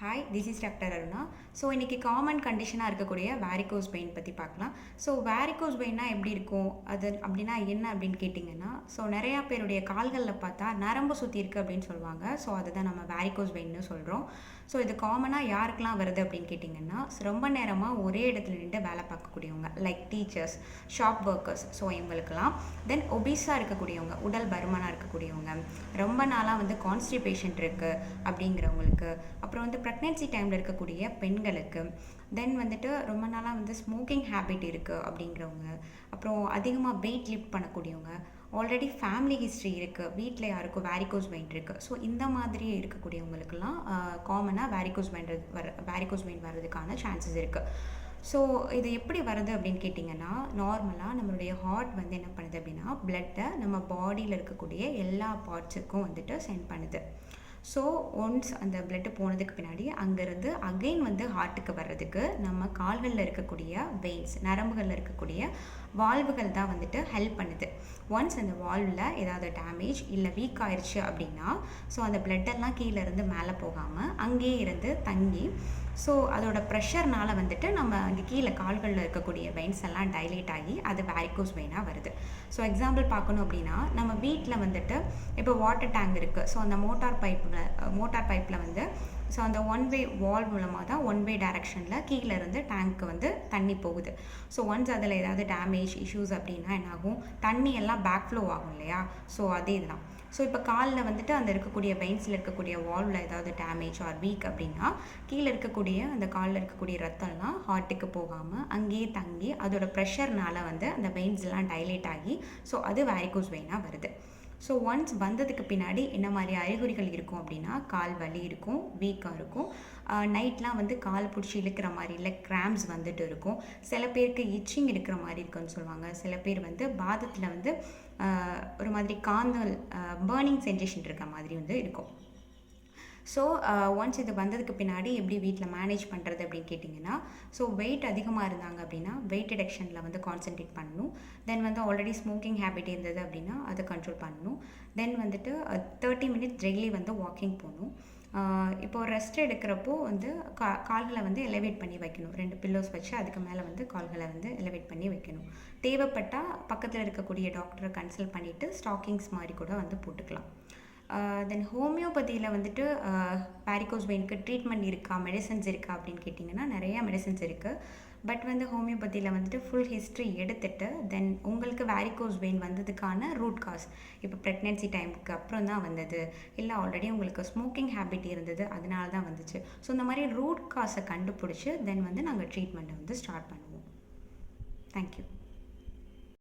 Hi, this is doctor Aruna. So இன்றைக்கி common கண்டிஷனாக இருக்கக்கூடிய வேரிகோஸ் வெயின் பற்றி பார்க்கலாம். ஸோ வேரிகோஸ் வெயின்னா எப்படி இருக்கும் அது அப்படின்னா என்ன அப்படின்னு கேட்டிங்கன்னா, ஸோ நிறையா பேருடைய கால்களில் பார்த்தா நரம்பு சுற்றி இருக்குது அப்படின்னு சொல்லுவாங்க. ஸோ அதுதான் நம்ம வேரிகோஸ் வெயின்னு சொல்கிறோம். ஸோ இது காமனாக யாருக்கெல்லாம் வருது அப்படின்னு கேட்டிங்கன்னா, ரொம்ப நேரமாக ஒரே இடத்துல நின்று வேலை பார்க்கக்கூடியவங்க, like teachers, shop workers, so இவங்களுக்கெல்லாம். தென் ஒபிஸாக இருக்கக்கூடியவங்க, உடல் பருமனாக இருக்கக்கூடியவங்க, ரொம்ப நாளாக வந்து கான்ஸ்டிபேஷன் இருக்குது அப்படிங்கிறவங்களுக்கு, அப்புறம் வந்து ப்ரெக்னென்சி டைமில் இருக்கக்கூடிய பெண்களுக்கு, தென் வந்துட்டு ரொம்ப நாளாக வந்து ஸ்மோக்கிங் ஹேபிட் இருக்குது அப்படிங்கிறவங்க, அப்புறம் அதிகமாக வெயிட் லிஃப்ட் பண்ணக்கூடியவங்க, ஆல்ரெடி ஃபேமிலி ஹிஸ்ட்ரி இருக்குது, வீட்டில் யாருக்கும் வேரிகோஸ் வெயின் இருக்குது. ஸோ இந்த மாதிரி இருக்கக்கூடியவங்களுக்கெல்லாம் காமனாக வேரிகோஸ் வெயின் வர்றதுக்கான சான்சஸ் இருக்குது. ஸோ இது எப்படி வருது அப்படின்னு கேட்டிங்கன்னா, நார்மலாக நம்மளுடைய ஹார்ட் வந்து என்ன பண்ணுது அப்படின்னா, பிளட்டை நம்ம பாடியில் இருக்கக்கூடிய எல்லா பார்ட்ஸுக்கும் வந்துட்டு சென்ட் பண்ணுது. ஸோ ஒன்ஸ் அந்த பிளட்டு போனதுக்கு பின்னாடி அங்கேருந்து அகெயின் வந்து ஹார்ட்டுக்கு வர்றதுக்கு நம்ம கால்களில் இருக்கக்கூடிய வெயின்ஸ், நரம்புகளில் இருக்கக்கூடிய வால்வுகள் தான் வந்துட்டு ஹெல்ப் பண்ணுது. ஒன்ஸ் அந்த வால்வில் ஏதாவது டேமேஜ் இல்லை வீக் ஆயிடுச்சு அப்படின்னா, ஸோ அந்த பிளட்டெல்லாம் கீழே இருந்து மேலே போகாமல் அங்கேயே இருந்து தங்கி, ஸோ அதோட ப்ரெஷர்னால வந்துட்டு நம்ம அங்கே கீழே கால்களில் இருக்கக்கூடிய வெயின்ஸ் எல்லாம் டைலேட் ஆகி அது வேரிகோஸ் வெயினாக வருது. ஸோ எக்ஸாம்பிள் பார்க்கணும் அப்படின்னா, நம்ம வீட்டில் வந்துட்டு இப்போ வாட்டர் டேங்க் இருக்குது. ஸோ அந்த மோட்டார் பைப்பில் வந்து ஸோ அந்த ஒன் வே வால் மூலமாக தான் ஒன் வே டைரக்ஷனில் கீழே இருந்து டேங்க்கு வந்து தண்ணி போகுது. ஸோ ஒன்ஸ் அதில் ஏதாவது டேமேஜ் இஷ்யூஸ் அப்படின்னா என்னாகும், தண்ணி எல்லாம் பேக் ஃப்ளோ ஆகும் இல்லையா? ஸோ அதே இதுதான். ஸோ இப்போ காலில் வந்துட்டு அந்த இருக்கக்கூடிய வெயின்ஸில் இருக்கக்கூடிய வால்வில் ஏதாவது டேமேஜ் ஆர் வீக் அப்படின்னா, கீழே இருக்கக்கூடிய அந்த காலில் இருக்கக்கூடிய ரத்தம்லாம் ஹார்ட்டுக்கு போகாமல் அங்கேயே தங்கி அதோட ப்ரெஷர்னால வந்து அந்த வெயின்ஸ் எல்லாம் டைலேட் ஆகி ஸோ அது வேரிகோஸ் வெயினாக வருது. ஸோ ஒன்ஸ் வந்ததுக்கு பின்னாடி என்ன மாதிரி அறிகுறிகள் இருக்கும் அப்படின்னா, கால் வலி இருக்கும், வீக்காக இருக்கும், நைட்லாம் வந்து கால் பிடிச்சி இழுக்கிற மாதிரி இல்லை கிராம்ஸ் வந்துட்டு இருக்கும், சில பேருக்கு இச்சிங் இருக்கிற மாதிரி இருக்குன்னு சொல்லுவாங்க, சில பேர் வந்து பாதத்தில் வந்து ஒரு மாதிரி காந்தல் பேர்னிங் சென்சேஷன் இருக்கிற மாதிரி வந்து இருக்கும். ஸோ ஒன்ஸ் இது வந்ததுக்கு பின்னாடி எப்படி வீட்டில் மேனேஜ் பண்ணுறது அப்படின்னு கேட்டிங்கன்னா, ஸோ வெயிட் அதிகமாக இருந்தாங்க அப்படின்னா வெயிட் ரிடக்ஷனில் வந்து கான்சென்ட்ரேட் பண்ணணும். தென் வந்து ஆல்ரெடி ஸ்மோக்கிங் ஹேபிட் இருந்தது அப்படின்னா அதை கண்ட்ரோல் பண்ணணும். தென் வந்துட்டு 30 மினிட்ஸ் டெய்லி வந்து வாக்கிங் போகணும். இப்போது ரெஸ்ட் எடுக்கிறப்போ வந்து கால்களை வந்து எலவேட் பண்ணி வைக்கணும். 2 பில்லோஸ் வச்சு அதுக்கு மேலே வந்து கால்களை வந்து எலவேட் பண்ணி வைக்கணும். தேவைப்பட்டால் பக்கத்தில் இருக்கக்கூடிய டாக்டரை கன்சல்ட் பண்ணிவிட்டு ஸ்டாக்கிங்ஸ் மாதிரி கூட வந்து போட்டுக்கலாம். தென் ஹோமியோபதியில் வந்துட்டு வேரிகோஸ் வெயினுக்கு ட்ரீட்மெண்ட் இருக்கா, மெடிசன்ஸ் இருக்கா அப்படின்னு கேட்டிங்கன்னா, நிறையா மெடிசன்ஸ் இருக்குது. பட் வந்து ஹோமியோபதியில் வந்துட்டு ஃபுல் ஹிஸ்ட்ரி எடுத்துகிட்டு தென் உங்களுக்கு வேரிகோஸ் வெயின் வந்ததுக்கான ரூட் காஸ், இப்போ ப்ரெக்னென்சி டைமுக்கு அப்புறம் தான் வந்தது, இல்லை ஆல்ரெடி உங்களுக்கு ஸ்மோக்கிங் ஹேபிட் இருந்தது அதனால தான் வந்துச்சு. ஸோ இந்த மாதிரி ரூட் காஸை கண்டுபிடிச்சி தென் வந்து நாங்கள் ட்ரீட்மெண்ட்டை வந்து ஸ்டார்ட் பண்ணுவோம். தேங்க்யூ.